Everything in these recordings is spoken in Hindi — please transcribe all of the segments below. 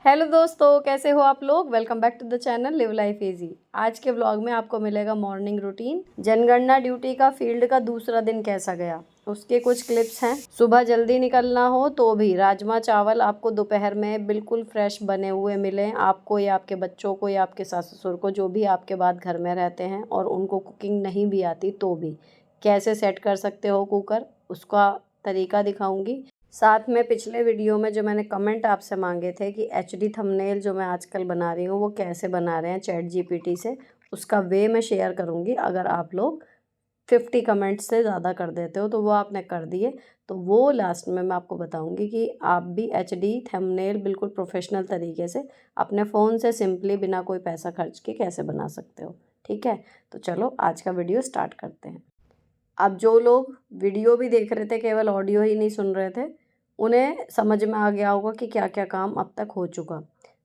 हेलो दोस्तों, कैसे हो आप लोग। Welcome back to the channel live life easy. आज के व्लॉग में आपको मिलेगा मॉर्निंग रूटीन, जनगणना ड्यूटी का फील्ड का दूसरा दिन कैसा गया, उसके कुछ क्लिप्स हैं। सुबह जल्दी निकलना हो तो भी राजमा चावल आपको दोपहर में बिल्कुल फ्रेश बने हुए मिलें, आपको या आपके बच्चों को या आपके सास ससुर को, जो भी आपके बाद घर में रहते हैं और उनको कुकिंग नहीं भी आती तो भी कैसे सेट कर सकते हो कुकर, उसका तरीका दिखाऊंगी। साथ में पिछले वीडियो में जो मैंने कमेंट आपसे मांगे थे कि एचडी थंबनेल जो मैं आजकल बना रही हूँ वो कैसे बना रहे हैं चैट जीपीटी से, उसका वे मैं शेयर करूँगी। अगर आप लोग 50 कमेंट्स से ज़्यादा कर देते हो तो वो आपने कर दिए, तो वो लास्ट में मैं आपको बताऊंगी कि आप भी एचडी थंबनेल बिल्कुल प्रोफेशनल तरीके से अपने फ़ोन से सिंपली बिना कोई पैसा खर्च के कैसे बना सकते हो। ठीक है, तो चलो आज का वीडियो स्टार्ट करते हैं। अब जो लोग वीडियो भी देख रहे थे, केवल ऑडियो ही नहीं सुन रहे थे, उन्हें समझ में आ गया होगा कि क्या क्या काम अब तक हो चुका।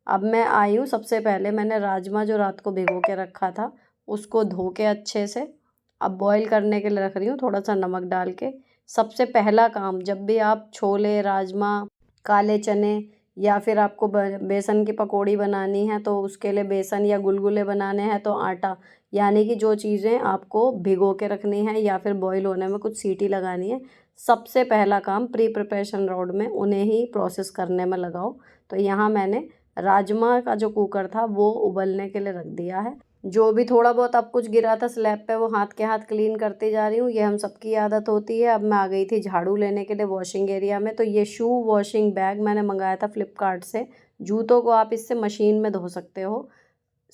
अब मैं आई हूँ, सबसे पहले मैंने राजमा जो रात को भिगो के रखा था उसको धो के अच्छे से अब बॉईल करने के लिए रख रही हूँ, थोड़ा सा नमक डाल के। सबसे पहला काम, जब भी आप छोले, राजमा, काले चने या फिर आपको बेसन की पकौड़ी बनानी है तो उसके लिए बेसन, या गुलगुले बनाने हैं तो आटा, यानी कि जो चीज़ें आपको भिगो के रखनी है या फिर बॉईल होने में कुछ सीटी लगानी है, सबसे पहला काम प्री प्रिपरेशन रोड में उन्हें ही प्रोसेस करने में लगाओ। तो यहाँ मैंने राजमा का जो कुकर था वो उबलने के लिए रख दिया है। जो भी थोड़ा बहुत अब कुछ गिरा था स्लैब पे वो हाथ के हाथ क्लीन करती जा रही हूँ, ये हम सबकी आदत होती है। अब मैं आ गई थी झाड़ू लेने के लिए वॉशिंग एरिया में। तो ये शू वॉशिंग बैग मैंने मंगाया था फ्लिपकार्ट से। जूतों को आप इससे मशीन में धो सकते हो,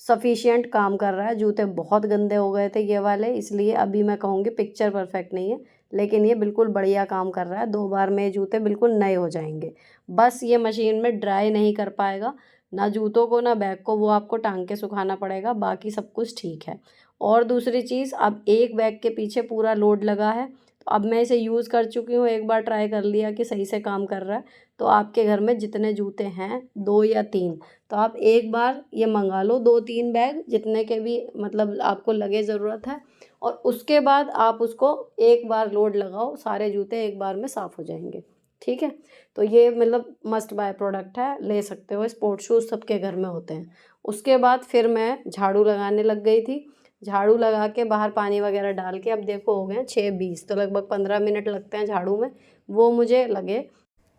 सफिशिएंट काम कर रहा है। जूते बहुत गंदे हो गए थे ये वाले, इसलिए अभी मैं कहूँगी पिक्चर परफेक्ट नहीं है, लेकिन ये बिल्कुल बढ़िया काम कर रहा है। 2 बार में जूते बिल्कुल नए हो जाएंगे। बस ये मशीन में ड्राई नहीं कर पाएगा, ना जूतों को ना बैग को, वो आपको टांग के सुखाना पड़ेगा, बाकी सब कुछ ठीक है। और दूसरी चीज़, अब एक बैग के पीछे पूरा लोड लगा है, तो अब मैं इसे यूज़ कर चुकी हूँ, एक बार ट्राई कर लिया कि सही से काम कर रहा है। तो आपके घर में जितने जूते हैं 2 या 3, तो आप एक बार ये मंगा लो 2-3 बैग, जितने के भी मतलब आपको लगे ज़रूरत है, और उसके बाद आप उसको एक बार लोड लगाओ, सारे जूते एक बार में साफ़ हो जाएंगे। ठीक है, तो ये मतलब मस्ट बाय प्रोडक्ट है, ले सकते हो। स्पोर्ट शूज़ सबके घर में होते हैं। उसके बाद फिर मैं झाड़ू लगाने लग गई थी। झाड़ू लगा के बाहर पानी वगैरह डाल के, अब देखो हो गए 6:20, तो लगभग 15 मिनट लगते हैं झाड़ू में, वो मुझे लगे।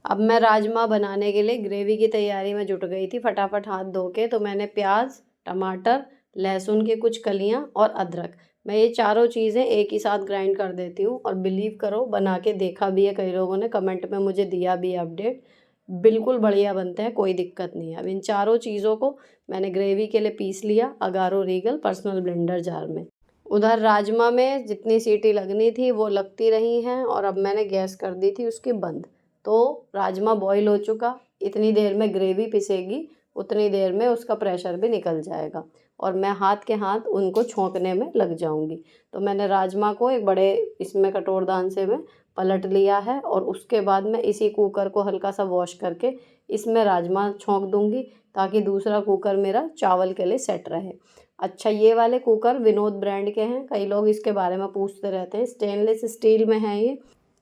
अब मैं राजमा बनाने के लिए ग्रेवी की तैयारी में जुट गई थी। फटाफट हाथ धो के तो मैंने प्याज, टमाटर, लहसुन की कुछ कलियां और अदरक, मैं ये चारों चीज़ें एक ही साथ ग्राइंड कर देती हूँ। और बिलीव करो, बना के देखा भी है, कई लोगों ने कमेंट में मुझे दिया भी है अपडेट, बिल्कुल बढ़िया बनते हैं, कोई दिक्कत नहीं है। अब इन चारों चीज़ों को मैंने ग्रेवी के लिए पीस लिया Agaro Regal personal blender jar में। उधर राजमा में जितनी सीटी लगनी थी वो लगती रही हैं, और अब मैंने गैस कर दी थी उसकी बंद। तो राजमा बॉईल हो चुका, इतनी देर में ग्रेवी पिसेगी, उतनी देर में उसका प्रेशर भी निकल जाएगा और मैं हाथ के हाथ उनको छोंकने में लग जाऊंगी। तो मैंने राजमा को एक बड़े इसमें कटोरदान से में पलट लिया है, और उसके बाद मैं इसी कुकर को हल्का सा वॉश करके इसमें राजमा छोंक दूंगी, ताकि दूसरा कुकर मेरा चावल के लिए सेट रहे। अच्छा, ये वाले कुकर विनोद ब्रांड के हैं, कई लोग इसके बारे में पूछते रहते हैं। स्टेनलेस स्टील में है ये।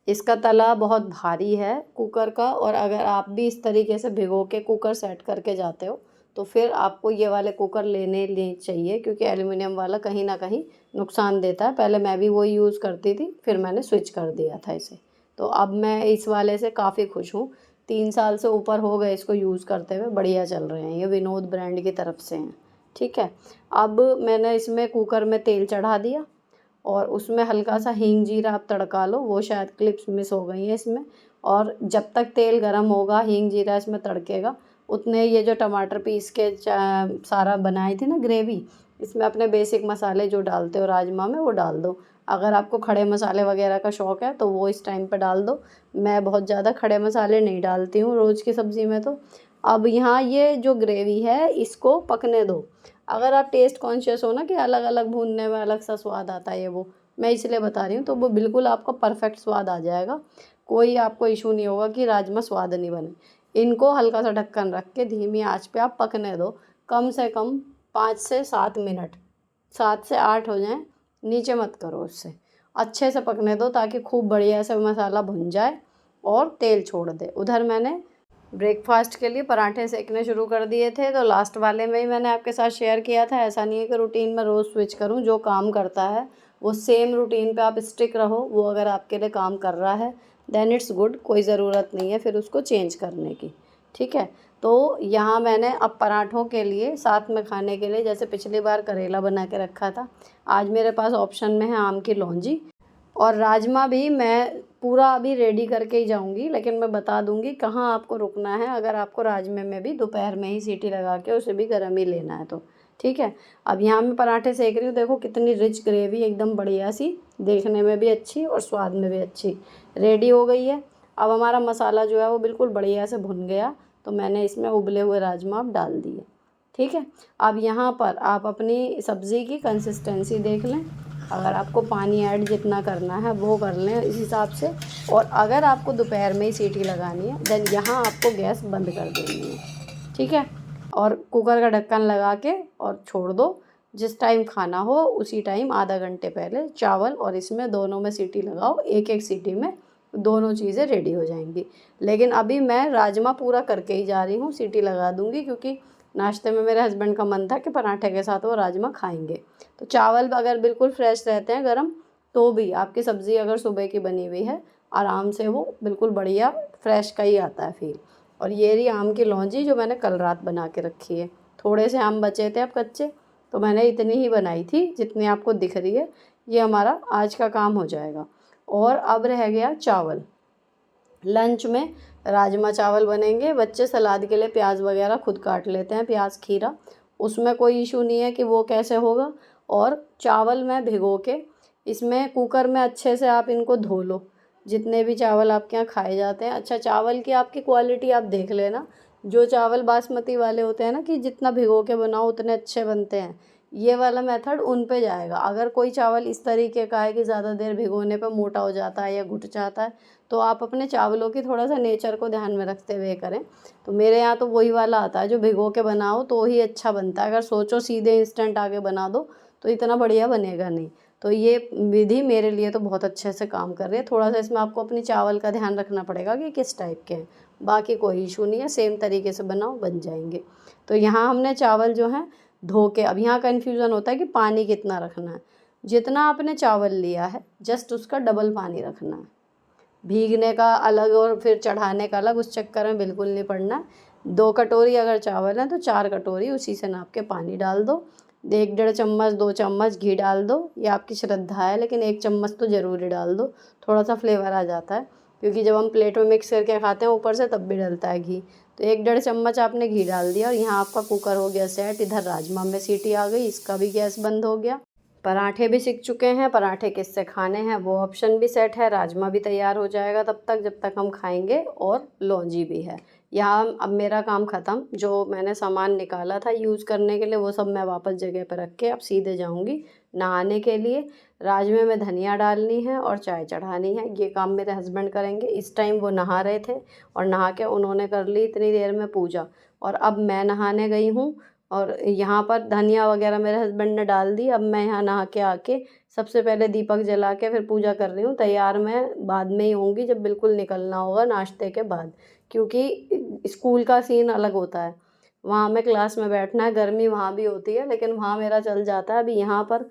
इसका तला बहुत भारी है कुकर का, और अगर आप भी इस तरीके से भिगो के कुकर सेट करके जाते हो तो फिर आपको ये वाले कुकर लेने चाहिए, क्योंकि एल्युमिनियम वाला कहीं ना कहीं नुकसान देता है। पहले मैं भी वही यूज़ करती थी, फिर मैंने स्विच कर दिया था इसे। तो अब मैं इस वाले से काफ़ी खुश हूँ। 3 साल से ऊपर हो गए इसको यूज़ करते हुए, बढ़िया चल रहे हैं। ये विनोद ब्रांड की तरफ से हैं। ठीक है, अब मैंने इसमें कुकर में तेल चढ़ा दिया और उसमें हल्का सा हींग जीरा आप तड़का लो, वो शायद क्लिप्स मिस हो गई हैं इसमें। और जब तक तेल गर्म होगा, हींग जीरा इसमें तड़केगा, उतने ये जो टमाटर पीस के सारा बनाई थी ना ग्रेवी, इसमें अपने बेसिक मसाले जो डालते हो राजमा में वो डाल दो। अगर आपको खड़े मसाले वगैरह का शौक़ है तो वो इस टाइम पे डाल दो। मैं बहुत ज़्यादा खड़े मसाले नहीं डालती हूँ रोज़ की सब्ज़ी में। तो अब यहाँ ये जो ग्रेवी है इसको पकने दो। अगर आप टेस्ट कॉन्शियस हो ना कि अलग अलग भूनने में अलग सा स्वाद आता है, ये वो मैं इसलिए बता रही हूँ, तो वो बिल्कुल आपका परफेक्ट स्वाद आ जाएगा। कोई आपको इशू नहीं होगा कि राजमा स्वाद नहीं बने। इनको हल्का सा ढक्कन रख के धीमी आंच पे आप पकने दो, कम से कम 5 से 7 मिनट, 7 से 8 हो जाएं, नीचे मत करो उससे। अच्छे से पकने दो ताकि खूब बढ़िया से मसाला भुन जाए और तेल छोड़ दे। उधर मैंने ब्रेकफास्ट के लिए पराठे सेकने शुरू कर दिए थे, तो लास्ट वाले में ही मैंने आपके साथ शेयर किया था। ऐसा नहीं है कि रूटीन में रोज़ स्विच करूं, जो काम करता है वो सेम रूटीन पे आप स्टिक रहो। वो अगर आपके लिए काम कर रहा है देन इट्स गुड, कोई ज़रूरत नहीं है फिर उसको चेंज करने की, ठीक है। तो यहाँ मैंने अब पराठों के लिए साथ में खाने के लिए, जैसे पिछली बार करेला बना के रखा था, आज मेरे पास ऑप्शन में है आम की लौंजी। और राजमा भी मैं पूरा अभी रेडी करके ही जाऊंगी, लेकिन मैं बता दूंगी कहाँ आपको रुकना है अगर आपको राजमे में भी दोपहर में ही सीटी लगा के उसे भी गर्म ही लेना है तो, ठीक है। अब यहाँ मैं पराठे सेक रही हूँ, देखो कितनी रिच ग्रेवी, एकदम बढ़िया सी, देखने में भी अच्छी और स्वाद में भी अच्छी रेडी हो गई है। अब हमारा मसाला जो है वो बिल्कुल बढ़िया से भुन गया, तो मैंने इसमें उबले हुए राजमा अब डाल दिए, ठीक है। अब यहाँ पर आप अपनी सब्ज़ी की कंसिस्टेंसी देख लें, अगर आपको पानी ऐड जितना करना है वो कर लें इस हिसाब से। और अगर आपको दोपहर में ही सीटी लगानी है देन यहाँ आपको गैस बंद कर देनी है, ठीक है। और कुकर का ढक्कन लगा के और छोड़ दो, जिस टाइम खाना हो उसी टाइम आधा घंटे पहले चावल और इसमें दोनों में सीटी लगाओ, एक एक सीटी में दोनों चीज़ें रेडी हो जाएंगी। लेकिन अभी मैं राजमा पूरा करके ही जा रही हूँ, सीटी लगा दूँगी, क्योंकि नाश्ते में मेरे हस्बैंड का मन था कि पराठे के साथ वो राजमा खाएंगे। तो चावल अगर बिल्कुल फ्रेश रहते हैं गरम, तो भी आपकी सब्ज़ी अगर सुबह की बनी हुई है आराम से वो बिल्कुल बढ़िया फ्रेश का ही आता है फील। और ये रही आम की लौंजी जो मैंने कल रात बना के रखी है। थोड़े से आम बचे थे अब कच्चे, तो मैंने इतनी ही बनाई थी जितनी आपको दिख रही है। ये हमारा आज का काम हो जाएगा। और अब रह गया चावल। लंच में राजमा चावल बनेंगे। बच्चे सलाद के लिए प्याज वगैरह खुद काट लेते हैं, प्याज खीरा, उसमें कोई इशू नहीं है कि वो कैसे होगा। और चावल मैं भिगो के इसमें कुकर में अच्छे से आप इनको धो लो, जितने भी चावल आपके यहाँ खाए जाते हैं। अच्छा, चावल की आपकी क्वालिटी आप देख लेना, जो चावल बासमती वाले होते हैं ना कि जितना भिगो के बनाओ उतने अच्छे बनते हैं, ये वाला मेथड उन पे जाएगा। अगर कोई चावल इस तरीके का है कि ज़्यादा देर भिगोने पे मोटा हो जाता है या घुट जाता है, तो आप अपने चावलों की थोड़ा सा नेचर को ध्यान में रखते हुए करें। तो मेरे यहाँ तो वही वाला आता है जो भिगो के बनाओ तो ही अच्छा बनता है। अगर सोचो सीधे इंस्टेंट आगे बना दो तो इतना बढ़िया बनेगा नहीं। तो ये विधि मेरे लिए तो बहुत अच्छे से काम कर रही है। थोड़ा सा इसमें आपको अपनी चावल का ध्यान रखना पड़ेगा कि किस टाइप के हैं, बाकी कोई इशू नहीं है, सेम तरीके से बनाओ बन जाएंगे। तो यहाँ हमने चावल जो है धो के, अब यहाँ कन्फ्यूज़न होता है कि पानी कितना रखना है। जितना आपने चावल लिया है जस्ट उसका डबल पानी रखना है, भीगने का अलग और फिर चढ़ाने का अलग, उस चक्कर में बिल्कुल नहीं पड़ना है। 2 कटोरी अगर चावल है तो 4 कटोरी उसी से नाप के पानी डाल दो। 1-1.5 चम्मच 2 चम्मच घी डाल दो, ये आपकी श्रद्धा है, लेकिन 1 चम्मच तो ज़रूर ही डाल दो, थोड़ा सा फ्लेवर आ जाता है। क्योंकि जब हम प्लेट में मिक्स करके खाते हैं ऊपर से तब भी डलता है घी। तो 1-1.5 चम्मच आपने घी डाल दिया और यहाँ आपका कुकर हो गया सेट। इधर राजमा में सीटी आ गई, इसका भी गैस बंद हो गया। पराठे भी सीख चुके हैं, पराठे किससे खाने हैं वो ऑप्शन भी सेट है। राजमा भी तैयार हो जाएगा तब तक, जब तक हम खाएंगे, और लौंजी भी है। यहाँ अब मेरा काम ख़त्म। जो मैंने सामान निकाला था यूज़ करने के लिए वो सब मैं वापस जगह पर रख के अब सीधे जाऊँगी नहाने के लिए। राजमे में धनिया डालनी है और चाय चढ़ानी है, ये काम मेरे हस्बैंड करेंगे। इस टाइम वो नहा रहे थे और नहा के उन्होंने कर ली इतनी देर में पूजा, और अब मैं नहाने गई हूँ। और यहाँ पर धनिया वगैरह मेरे हस्बैंड ने डाल दी। अब मैं यहाँ नहा के आके सबसे पहले दीपक जला के फिर पूजा कर रही हूँ। तैयार मैं बाद में ही होंगी जब बिल्कुल निकलना होगा नाश्ते के बाद, क्योंकि स्कूल का सीन अलग होता है। वहाँ में क्लास में बैठना है, गर्मी वहाँ भी होती है, लेकिन वहाँ मेरा चल जाता है। अभी यहाँ पर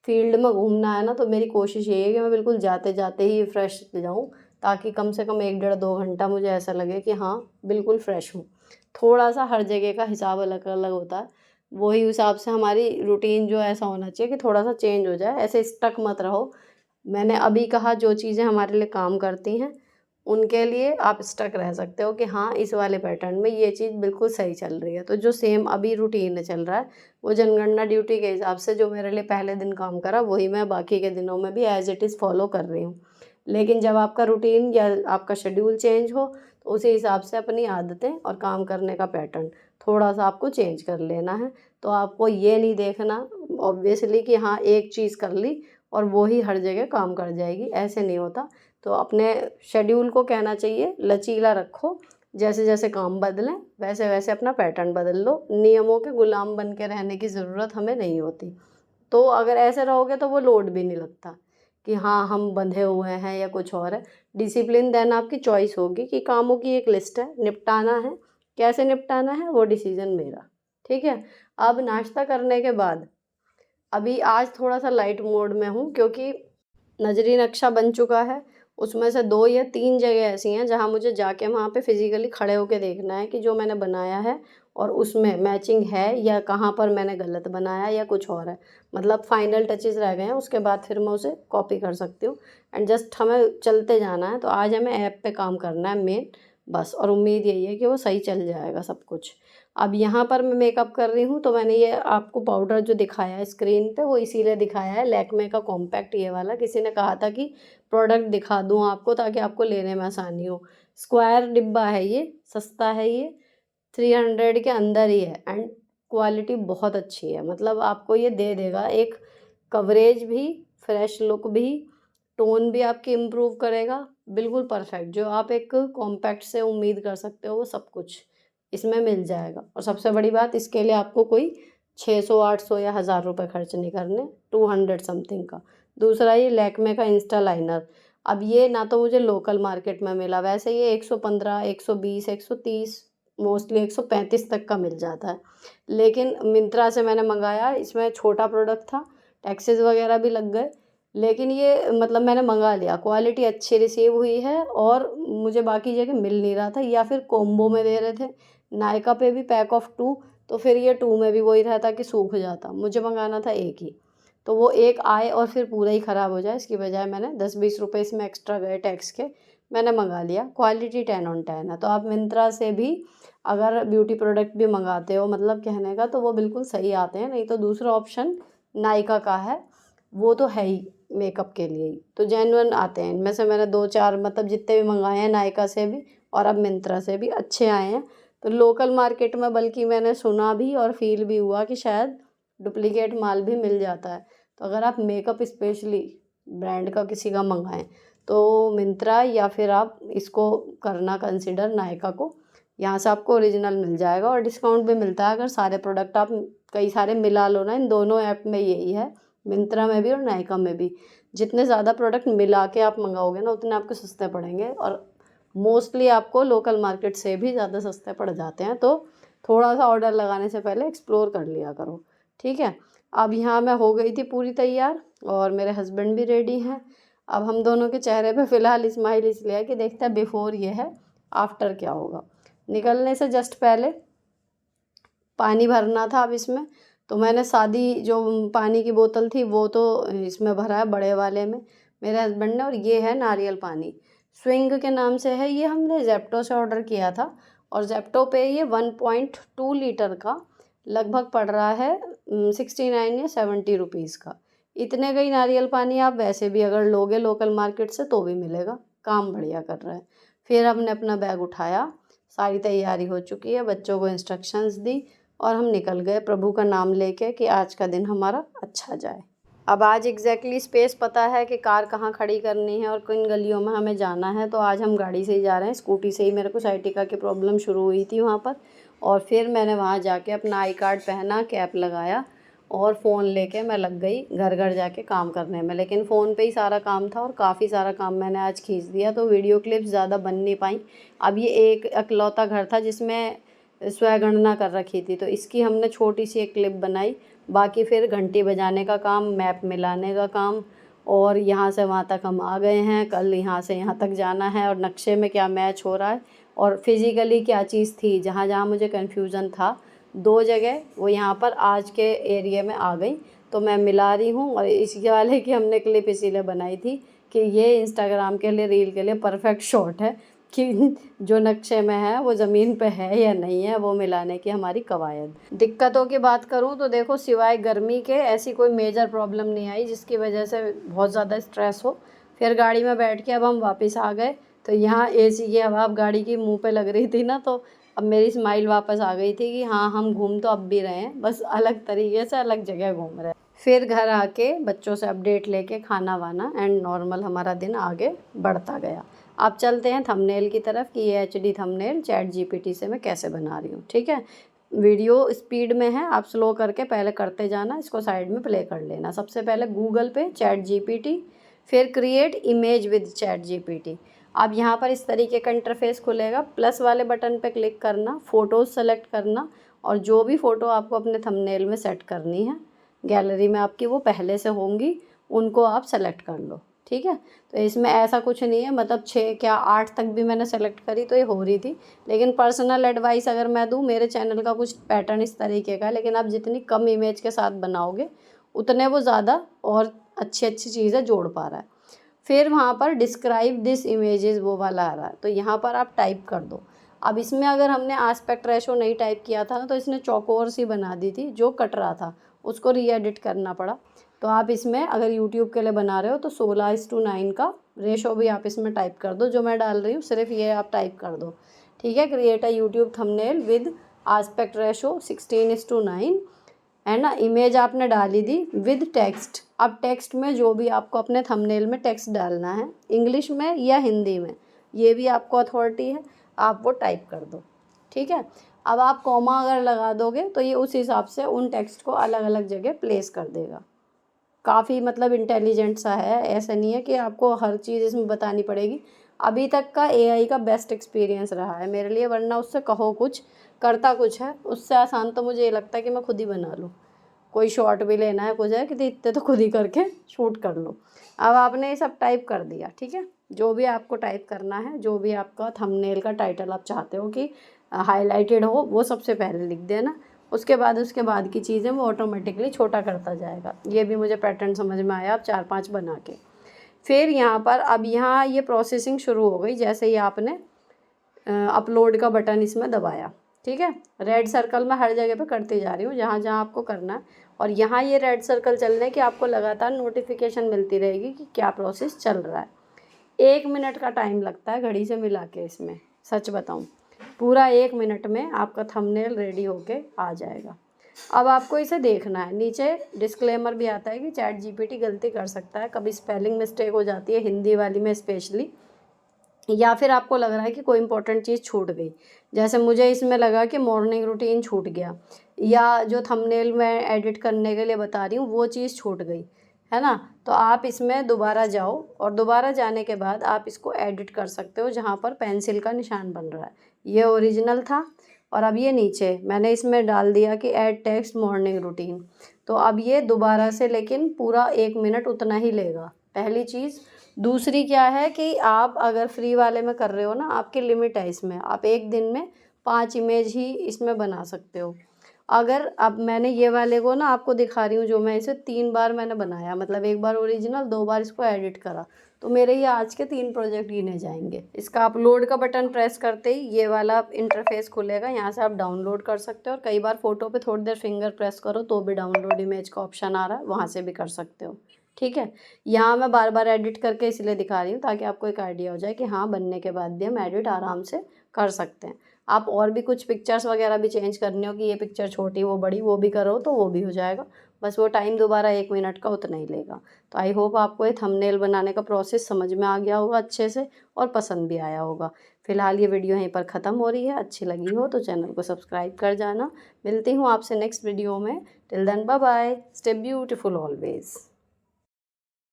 फील्ड में घूमना है ना, तो मेरी कोशिश यही है कि मैं बिल्कुल जाते जाते ही फ्रेश जाऊँ, ताकि कम से कम 1-1.5-2 घंटा मुझे ऐसा लगे कि हाँ बिल्कुल फ्रेश हूँ। थोड़ा सा हर जगह का हिसाब अलग अलग होता है, वही हिसाब से हमारी रूटीन जो ऐसा होना चाहिए कि थोड़ा सा चेंज हो जाए, ऐसे स्टक मत रहो। मैंने अभी कहा जो चीज़ें हमारे लिए काम करती हैं उनके लिए आप स्टक रह सकते हो कि हाँ इस वाले पैटर्न में ये चीज़ बिल्कुल सही चल रही है। तो जो सेम अभी रूटीन चल रहा है वो जनगणना ड्यूटी के हिसाब से जो मेरे लिए पहले दिन काम करा वही मैं बाकी के दिनों में भी एज इट इज़ फॉलो कर रही हूँ। लेकिन जब आपका रूटीन या आपका शेड्यूल चेंज हो तो उसी हिसाब से अपनी आदतें और काम करने का पैटर्न थोड़ा सा आपको चेंज कर लेना है। तो आपको ये नहीं देखना ऑब्वियसली कि हाँ एक चीज़ कर ली और वो ही हर जगह काम कर जाएगी, ऐसे नहीं होता। तो अपने शेड्यूल को कहना चाहिए लचीला रखो, जैसे जैसे काम बदलें वैसे वैसे अपना पैटर्न बदल लो। नियमों के गुलाम बन के रहने की ज़रूरत हमें नहीं होती। तो अगर ऐसे रहोगे तो वो लोड भी नहीं लगता कि हाँ हम बंधे हुए हैं या कुछ और है। डिसिप्लिन देन आपकी चॉइस होगी कि कामों की एक लिस्ट है, निपटाना है, कैसे निपटाना है वो डिसीजन मेरा, ठीक है। अब नाश्ता करने के बाद अभी आज थोड़ा सा लाइट मोड में हूँ, क्योंकि नजरी नक्शा बन चुका है। उसमें से 2 या 3 जगह ऐसी हैं जहाँ मुझे जाके वहाँ पे फिजिकली खड़े होके देखना है कि जो मैंने बनाया है और उसमें मैचिंग है या कहाँ पर मैंने गलत बनाया या कुछ और है। मतलब फाइनल टचेस रह गए हैं, उसके बाद फिर मैं उसे कॉपी कर सकती हूँ एंड जस्ट हमें चलते जाना है। तो आज हमें ऐप पे काम करना है मेन, बस। और उम्मीद यही है कि वो सही चल जाएगा सब कुछ। अब यहाँ पर मैं मेकअप कर रही हूँ, तो मैंने ये आपको पाउडर जो दिखाया है स्क्रीन पे वो इसीलिए दिखाया है, लैक्मे का कॉम्पैक्ट ये वाला। किसी ने कहा था कि प्रोडक्ट दिखा दूँ आपको ताकि आपको लेने में आसानी हो। स्क्वायर डिब्बा है ये, सस्ता है ये, 300 के अंदर ही है एंड क्वालिटी बहुत अच्छी है। मतलब आपको ये दे देगा एक कवरेज भी, फ्रेश लुक भी, टोन भी आपकी इम्प्रूव करेगा, बिल्कुल परफेक्ट। जो आप एक कॉम्पैक्ट से उम्मीद कर सकते हो वो सब कुछ इसमें मिल जाएगा। और सबसे बड़ी बात, इसके लिए आपको कोई 600 800 या 1000 रुपये खर्च नहीं करने, 200 समथिंग का। दूसरा ये लैक्मे का इंस्टा लाइनर। अब ये ना तो मुझे लोकल मार्केट में मिला, वैसे ये 115 120 130 मोस्टली 135 तक का मिल जाता है। लेकिन मिंत्रा से मैंने मंगाया, इसमें छोटा प्रोडक्ट था, टैक्सेस वगैरह भी लग गए, लेकिन ये मतलब मैंने मंगा लिया, क्वालिटी अच्छी रिसीव हुई है। और मुझे बाकी जगह मिल नहीं रहा था, या फिर कॉम्बो में दे रहे थे। नायका पे भी पैक ऑफ 2, तो फिर ये 2 में भी वही रहता कि सूख जाता। मुझे मंगाना था एक ही, तो वो एक आए और फिर पूरा ही ख़राब हो जाए, इसकी बजाय मैंने 10-20 रुपये इसमें एक्स्ट्रा गए टैक्स के, मैंने मंगा लिया। क्वालिटी 10/10 है। तो आप मिंत्रा से भी अगर ब्यूटी प्रोडक्ट भी मंगाते हो, मतलब कहने का, तो वो बिल्कुल सही आते हैं। नहीं तो दूसरा ऑप्शन नायका का है, वो तो है ही मेकअप के लिए ही, तो जेन्युइन आते हैं। इनमें से मैंने 2-4 मतलब जितने भी मंगाए हैं नायका से भी और अब मिंत्रा से भी अच्छे आए हैं। तो लोकल मार्केट में बल्कि मैंने सुना भी और फील भी हुआ कि शायद डुप्लीकेट माल भी मिल जाता है। तो अगर आप मेकअप स्पेशली ब्रांड का किसी का मंगाएं तो मिंत्रा, या फिर आप इसको करना कंसिडर नायका को। यहाँ से आपको ओरिजिनल मिल जाएगा और डिस्काउंट भी मिलता है अगर सारे प्रोडक्ट आप कई सारे मिला लो ना। इन दोनों ऐप में यही है, मिंत्रा में भी और नायका में भी। जितने ज़्यादा प्रोडक्ट मिला के आप मंगाओगे ना, उतने आपको सस्ते पड़ेंगे और मोस्टली आपको लोकल मार्केट से भी ज़्यादा सस्ते पड़ जाते हैं। तो थोड़ा सा ऑर्डर लगाने से पहले एक्सप्लोर कर लिया करो, ठीक है। अब यहाँ मैं हो गई थी पूरी तैयार और मेरे हस्बैंड भी रेडी हैं। अब हम दोनों के चेहरे पे फ़िलहाल स्माइल इसलिए है कि देखते हैं बिफोर ये है, आफ्टर क्या होगा। निकलने से जस्ट पहले पानी भरना था अब इसमें, तो मैंने सादी जो पानी की बोतल थी वो तो इसमें भरा है बड़े वाले में मेरे हस्बैंड ने। और ये है नारियल पानी, स्विंग के नाम से है ये, हमने जेप्टो से ऑर्डर किया था। और जेप्टो पे ये 1.2 लीटर का लगभग पड़ रहा है 69 या 70 रुपीज़ का। इतने का ही नारियल पानी आप वैसे भी अगर लोगे लोकल मार्केट से तो भी मिलेगा, काम बढ़िया कर रहा है। फिर हमने अपना बैग उठाया, सारी तैयारी हो चुकी है, बच्चों को इंस्ट्रक्शंस दी और हम निकल गए प्रभु का नाम लेके कि आज का दिन हमारा अच्छा जाए। अब आज एग्जैक्टली स्पेस पता है कि कार कहाँ खड़ी करनी है और किन गलियों में हमें जाना है, तो आज हम गाड़ी से ही जा रहे हैं, स्कूटी से ही। मेरे को साइटिका की प्रॉब्लम शुरू हुई थी वहाँ पर, और फिर मैंने वहाँ जाके अपना आई कार्ड पहना, कैप लगाया और फ़ोन लेके मैं लग गई घर घर जाके काम करने में। लेकिन फ़ोन पे ही सारा काम था और काफ़ी सारा काम मैंने आज खींच दिया, तो वीडियो क्लिप्स ज़्यादा बन नहीं पाई। अब ये एक इकलौता घर था जिसमें स्वयगणना कर रखी थी, तो इसकी हमने छोटी सी एक क्लिप बनाई। बाकी फिर घंटी बजाने का काम, मैप मिलाने का काम, और यहाँ से वहाँ तक हम आ गए हैं, कल यहाँ से यहाँ तक जाना है और नक्शे में क्या मैच हो रहा है और फिज़िकली क्या चीज़ थी। जहाँ जहाँ मुझे कन्फ्यूज़न था 2 जगह, वो यहाँ पर आज के एरिया में आ गई, तो मैं मिला रही हूँ। और इसके वाले की हमने क्लिप इसीलिए बनाई थी कि ये इंस्टाग्राम के लिए, रील के लिए परफेक्ट शॉट है कि जो नक्शे में है वो ज़मीन पे है या नहीं है, वो मिलाने की हमारी कवायद। दिक्कतों की बात करूँ तो देखो, सिवाय गर्मी के ऐसी कोई मेजर प्रॉब्लम नहीं आई जिसकी वजह से बहुत ज़्यादा स्ट्रेस हो। फिर गाड़ी में बैठ के अब हम वापस आ गए, तो यहाँ एसी की हवा अब गाड़ी की मुंह पे लग रही थी ना, तो अब मेरी स्माइल वापस आ गई थी कि हाँ हम घूम तो अब भी रहे हैं, बस अलग तरीके से अलग जगह घूम रहे हैं। फिर घर आके बच्चों से अपडेट लेके खाना वाना एंड नॉर्मल हमारा दिन आगे बढ़ता गया। आप चलते हैं थंबनेल की तरफ कि ये HD थंबनेल चैट GPT से मैं कैसे बना रही हूँ, ठीक है। वीडियो स्पीड में है, आप स्लो करके पहले करते जाना, इसको साइड में प्ले कर लेना। सबसे पहले गूगल पे चैट GPT, फिर create image with chat GPT. अब यहाँ पर इस तरीके का इंटरफेस खुलेगा, प्लस वाले बटन पे क्लिक करना, फ़ोटोज़ सेलेक्ट करना और जो भी फ़ोटो आपको अपने थंबनेल में सेट करनी है, गैलरी में आपकी वो पहले से होंगी, उनको आप सेलेक्ट कर लो। ठीक है, तो इसमें ऐसा कुछ नहीं है, मतलब 6 क्या 8 तक भी मैंने सेलेक्ट करी तो ये हो रही थी। लेकिन पर्सनल एडवाइस अगर मैं दूँ, मेरे चैनल का कुछ पैटर्न इस तरीके का है, लेकिन आप जितनी कम इमेज के साथ बनाओगे उतने वो ज़्यादा और अच्छी अच्छी चीज़ें जोड़ पा रहा है। फिर वहाँ पर डिस्क्राइब दिस इमेजेस वो वाला आ रहा है, तो यहाँ पर आप टाइप कर दो। अब इसमें अगर हमने आस्पेक्ट रेशो नहीं टाइप किया था तो इसने चौकोर सी बना दी थी, जो कट रहा था उसको री एडिट करना पड़ा। तो आप इसमें अगर यूट्यूब के लिए बना रहे हो तो 16:9 का रेशो भी आप इसमें टाइप कर दो। जो मैं डाल रही हूँ सिर्फ ये आप टाइप कर दो। ठीक है, create a YouTube thumbnail with aspect ratio 16:9 है ना। इमेज आपने डाली दी विद टेक्स्ट। अब टेक्स्ट में जो भी आपको अपने थंबनेल में टेक्स्ट डालना है, इंग्लिश में या हिंदी में, ये भी आपको अथॉरिटी है, आप वो टाइप कर दो। ठीक है, अब आप कॉमा अगर लगा दोगे तो ये उस हिसाब से उन टेक्स्ट को अलग अलग जगह प्लेस कर देगा। काफ़ी मतलब इंटेलिजेंट सा है, ऐसा नहीं है कि आपको हर चीज़ इसमें बतानी पड़ेगी। अभी तक का एआई का बेस्ट एक्सपीरियंस रहा है मेरे लिए, वरना उससे कहो कुछ करता कुछ है, उससे आसान तो मुझे ये लगता है कि मैं खुद ही बना लूँ। कोई शॉट भी लेना है कुछ है कि इतने तो खुद ही करके शूट कर लो। अब आपने ये सब टाइप कर दिया, ठीक है, जो भी आपको टाइप करना है, जो भी आपका थंबनेल का टाइटल आप चाहते हो कि हाईलाइटेड हो, वो सबसे पहले लिख देना। उसके बाद की चीज़ें वो ऑटोमेटिकली छोटा करता जाएगा। ये भी मुझे पैटर्न समझ में आया, अब 4-5 बना के। फिर यहाँ पर अब यहाँ ये प्रोसेसिंग शुरू हो गई जैसे ही आपने अपलोड का बटन इसमें दबाया। ठीक है, रेड सर्कल मैं हर जगह पे करती जा रही हूँ जहाँ जहाँ आपको करना है, और यहाँ ये रेड सर्कल चलने की आपको लगातार नोटिफिकेशन मिलती रहेगी कि क्या प्रोसेस चल रहा है। 1 मिनट का टाइम लगता है घड़ी से मिला के इसमें, सच बताऊँ पूरा 1 मिनट में आपका थंबनेल रेडी होके आ जाएगा। अब आपको इसे देखना है, नीचे डिस्क्लेमर भी आता है कि चैट जीपीटी गलती कर सकता है, कभी स्पेलिंग मिस्टेक हो जाती है हिंदी वाली में स्पेशली, या फिर आपको लग रहा है कि कोई इंपॉर्टेंट चीज़ छूट गई। जैसे मुझे इसमें लगा कि मॉर्निंग रूटीन छूट गया, या जो थंबनेल मैं एडिट करने के लिए बता रही हूँ वो चीज़ छूट गई, है ना। तो आप इसमें दोबारा जाओ और दोबारा जाने के बाद आप इसको एडिट कर सकते हो जहाँ पर पेंसिल का निशान बन रहा है। ये ओरिजिनल था और अब ये नीचे मैंने इसमें डाल दिया कि ऐड टेक्स्ट मॉर्निंग रूटीन। तो अब ये दोबारा से लेकिन पूरा 1 मिनट उतना ही लेगा, पहली चीज़। दूसरी क्या है कि आप अगर फ्री वाले में कर रहे हो ना, आपकी लिमिट है इसमें, आप एक दिन में 5 इमेज ही इसमें बना सकते हो। अगर अब मैंने ये वाले को ना आपको दिखा रही हूँ, जो मैं इसे 3 बार मैंने बनाया, मतलब 1 बार ओरिजिनल, 2 बार इसको एडिट करा, तो मेरे ये आज के 3 प्रोजेक्ट गिने जाएंगे। इसका अपलोड का बटन प्रेस करते ही ये वाला इंटरफेस खुलेगा, यहाँ से आप डाउनलोड कर सकते हो, और कई बार फ़ोटो पे थोड़ी देर फिंगर प्रेस करो तो भी डाउनलोड इमेज का ऑप्शन आ रहा है, वहाँ से भी कर सकते हो। ठीक है, यहाँ मैं बार बार एडिट करके इसलिए दिखा रही हूँ ताकि आपको एक आइडिया हो जाए कि हाँ, बनने के बाद भी हम एडिट आराम से कर सकते हैं। आप और भी कुछ पिक्चर्स वगैरह भी चेंज करने हो कि ये पिक्चर छोटी वो बड़ी, वो भी करो तो वो भी हो जाएगा, बस वो टाइम दोबारा 1 मिनट का उतना ही लेगा। तो आई होप आपको ये थंबनेल बनाने का प्रोसेस समझ में आ गया होगा अच्छे से, और पसंद भी आया होगा। फिलहाल ये वीडियो यहीं पर ख़त्म हो रही है, अच्छी लगी हो तो चैनल को सब्सक्राइब कर जाना। मिलती हूँ आपसे नेक्स्ट वीडियो में, till then bye bye, stay beautiful always.